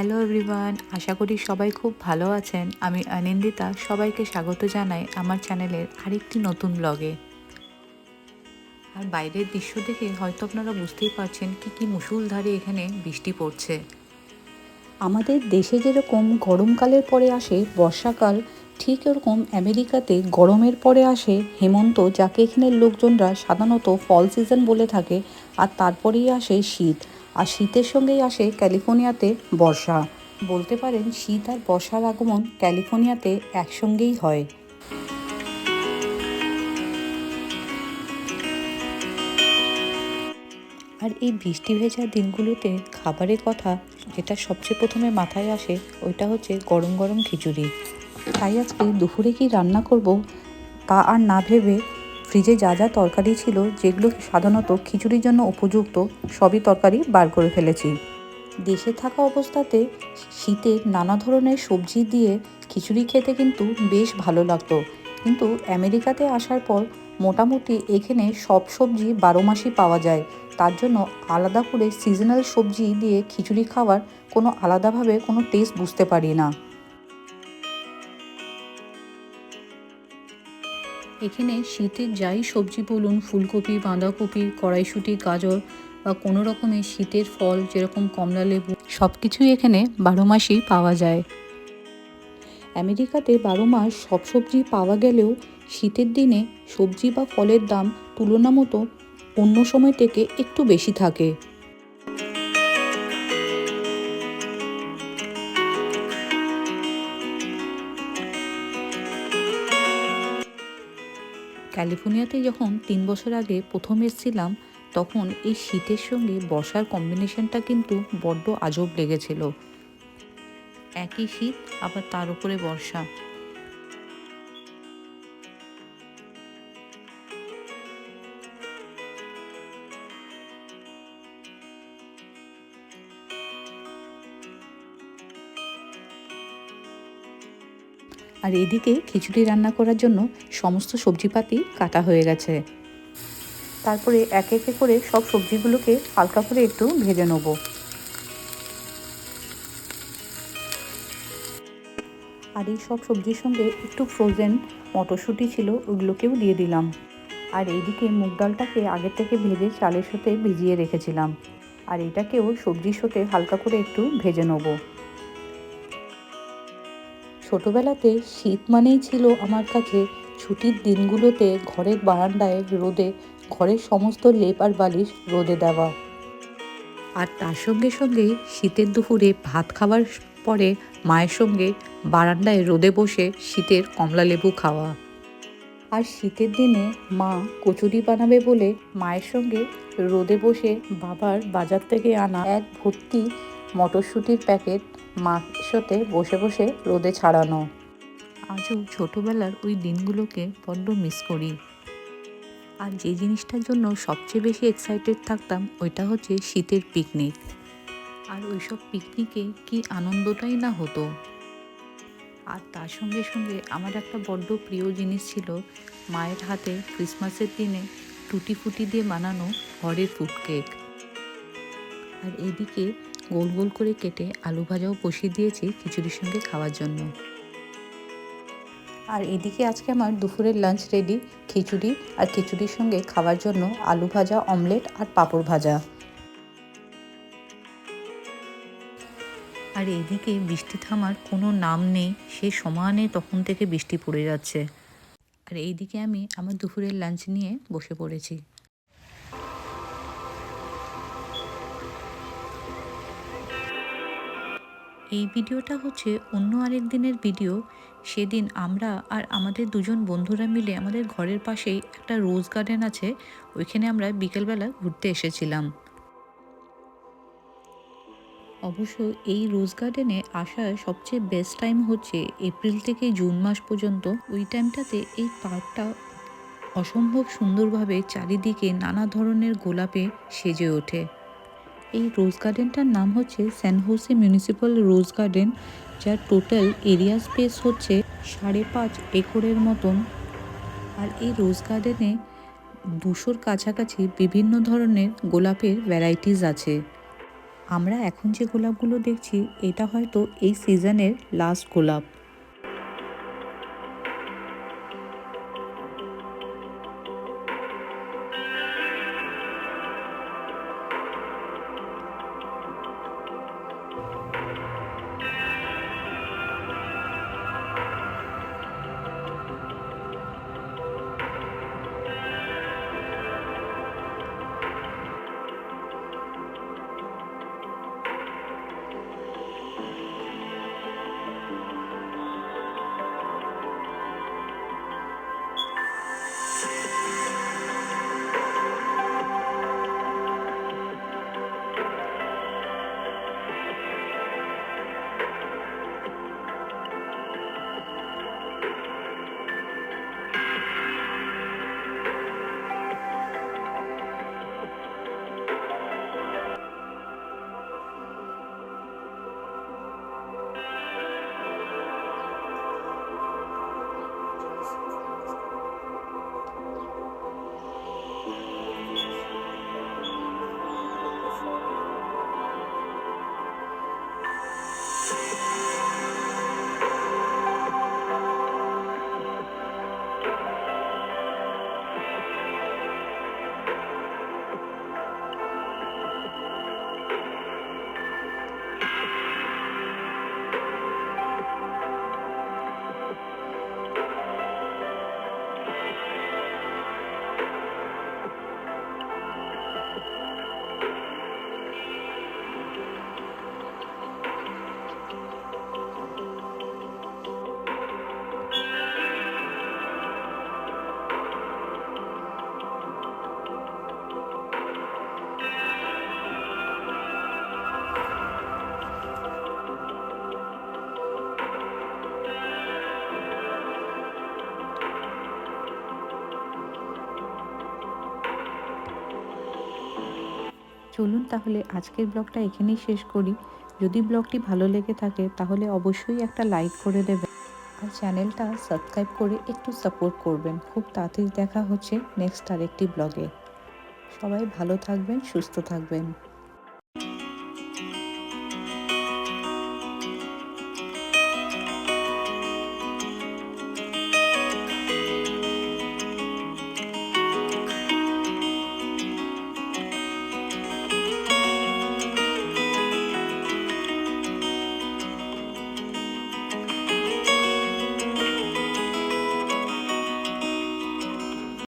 Hello everyone, আশা করি সবাই খুব ভালো আছেন। আমি অনিন্দিতা, সবাইকে স্বাগত জানাই আমার চ্যানেলের আরেকটি নতুন ব্লগে। আর বাইরের দৃশ্য দেখে হয়তো আপনারা বুঝতেই পারছেন কি মুষলধারে এখানে বৃষ্টি পড়ছে। আমাদের দেশে যেরকম গরমকালের পরে আসে বর্ষাকাল, ঠিক এরকম আমেরিকাতে গরমের পরে আসে হেমন্ত, যাকে এখানের লোকজনরা সাধারণত ফল সিজন বলে থাকে। আর তারপরেই আসে শীত, আর শীতের সঙ্গেই আসে ক্যালিফোর্নিয়াতে বর্ষা। বলতে পারেন শীত আর বর্ষার আগমন ক্যালিফোর্নিয়াতে একসঙ্গেই হয়। আর এই বৃষ্টি ভেজা দিনগুলোতে খাবারের কথা যেটা সবচেয়ে প্রথমে মাথায় আসে ওইটা হচ্ছে গরম গরম খিচুড়ি। তাই আজকে দুপুরে কি রান্না করব তা আর না ভেবে ফ্রিজে যা যা তরকারি ছিল, যেগুলো সাধারণত খিচুড়ির জন্য উপযুক্ত, সবই তরকারি বার করে ফেলেছি। দেশে থাকা অবস্থাতে শীতের নানা ধরনের সবজি দিয়ে খিচুড়ি খেতে কিন্তু বেশ ভালো লাগতো, কিন্তু আমেরিকাতে আসার পর মোটামুটি এখানে সব সবজি 12 মাসই পাওয়া যায়। তার জন্য আলাদা করে সিজনাল সবজি দিয়ে খিচুড়ি খাওয়ার কোনো আলাদাভাবে কোনো টেস্ট বুঝতে পারি না। এখানে শীতের যাই সবজি বলুন, ফুলকপি, বাঁধাকপি, কড়াইশুঁটি, গাজর বা কোনো রকমের শীতের ফল যেরকম কমলা লেবু, সব কিছুই এখানে 12 মাসই পাওয়া যায়। আমেরিকাতে 12 মাস সব সবজি পাওয়া গেলেও শীতের দিনে সবজি বা ফলের দাম তুলনামতো অন্য সময় থেকে একটু বেশি থাকে। ক্যালিফোর্নিয়াতে যখন 3 বছর আগে প্রথম এসেছিলাম, তখন এই শীতের সঙ্গে বর্ষার কম্বিনেশনটা কিন্তু বড্ড আজব লেগেছিল। একই শীত, আবার তার উপরে বর্ষা। আর এদিকে খিচুড়ি রান্না করার জন্য সমস্ত সবজিপাতি কাটা হয়ে গেছে। তারপরে একে একে করে সব সবজিগুলোকে হালকা করে একটু ভেজে নেব। আর এই সব সবজির সঙ্গে একটু ফ্রোজেন মটরশুঁটি ছিল, ওগুলোকেও দিয়ে দিলাম। আর এইদিকে মুগ ডালটাকে আগের থেকে ভেজে চালের সাথে ভিজিয়ে রেখেছিলাম। আর এটাকেও সবজির সাথে হালকা করে একটু ভেজে নেব। ছোটবেলাতে শীত মানেই ছিল আমার কাছে ছুটির দিনগুলোতে ঘরের বারান্দায় রোদে ঘরের সমস্ত লেপ আর বালিশ রোদে দেওয়া। আর তার সঙ্গে সঙ্গে শীতের দুপুরে ভাত খাবার পরে মায়ের সঙ্গে বারান্দায় রোদে বসে শীতের কমলা লেবু খাওয়া। আর শীতের দিনে মা কচুরি বানাবে বলে মায়ের সঙ্গে রোদে বসে বাবার বাজার থেকে আনা এক ভর্তি মটরশুঁটির প্যাকেট মার সাথে বসে বসে রোদে ছাড়ানো। আজও ছোটবেলার ওই দিনগুলোকে বড্ড মিস করি। আর যে জিনিসটার জন্য সবচেয়ে বেশি এক্সাইটেড থাকতাম ওইটা হচ্ছে শীতের পিকনিক। আর ওইসব পিকনিকে কি আনন্দটাই না হতো। আর তার সঙ্গে সঙ্গে আমার একটা বড্ড প্রিয় জিনিস ছিল মায়ের হাতে ক্রিসমাসের দিনে টুটি ফুটি দিয়ে বানানো ঘরের ফুড কেক। আর এদিকে গোল গোল করে কেটে আলু ভাজাও বসিয়ে দিয়েছি খিচুড়ির সঙ্গে খাওয়ার জন্য। আর এদিকে আজকে আমার দুপুরের লাঞ্চ রেডি, খিচুড়ি আর খিচুড়ির সঙ্গে খাওয়ার জন্য আলু ভাজা, অমলেট আর পাঁপড় ভাজা। আর এইদিকে বৃষ্টি থামার কোনো নাম নেই, সে সমানে তখন থেকে বৃষ্টি পড়ে যাচ্ছে। আর এইদিকে আমি আমার দুপুরের লাঞ্চ নিয়ে বসে পড়েছি। এই ভিডিওটা হচ্ছে অন্য আরেক দিনের ভিডিও। সেদিন আমরা আর আমাদের দুজন বন্ধুরা মিলে আমাদের ঘরের পাশেই একটা রোজ গার্ডেন আছে, ওইখানে আমরা বিকেলবেলা ঘুরতে এসেছিলাম। অবশ্য এই রোজ গার্ডেনে আসার সবচেয়ে বেস্ট টাইম হচ্ছে এপ্রিল থেকে জুন মাস পর্যন্ত। ওই টাইমটাতে এই পার্কটা অসম্ভব সুন্দরভাবে চারিদিকে নানা ধরনের গোলাপে সেজে ওঠে। এই রোজ গার্ডেনটার নাম হচ্ছে স্যান হোসে মিউনিসিপ্যাল রোজ গার্ডেন, যার টোটাল এরিয়া স্পেস হচ্ছে 5.5 একরের মতন। আর এই রোজ গার্ডেনে 200-র কাছাকাছি বিভিন্ন ধরনের গোলাপের ভ্যারাইটিস আছে। আমরা এখন যে গোলাপগুলো দেখছি এটা হয়তো এই সিজনের লাস্ট গোলাপ। চলুন তাহলে আজকের ব্লগটা এখানেই শেষ করি। যদি ব্লগটি ভালো লেগে থাকে তাহলে অবশ্যই একটা লাইক করে দেবেন আর চ্যানেলটা সাবস্ক্রাইব করে একটু সাপোর্ট করবেন। খুব তাড়াতাড়ি দেখা হচ্ছে নেক্সট আরেকটি ব্লগে। সবাই ভালো থাকবেন, সুস্থ থাকবেন।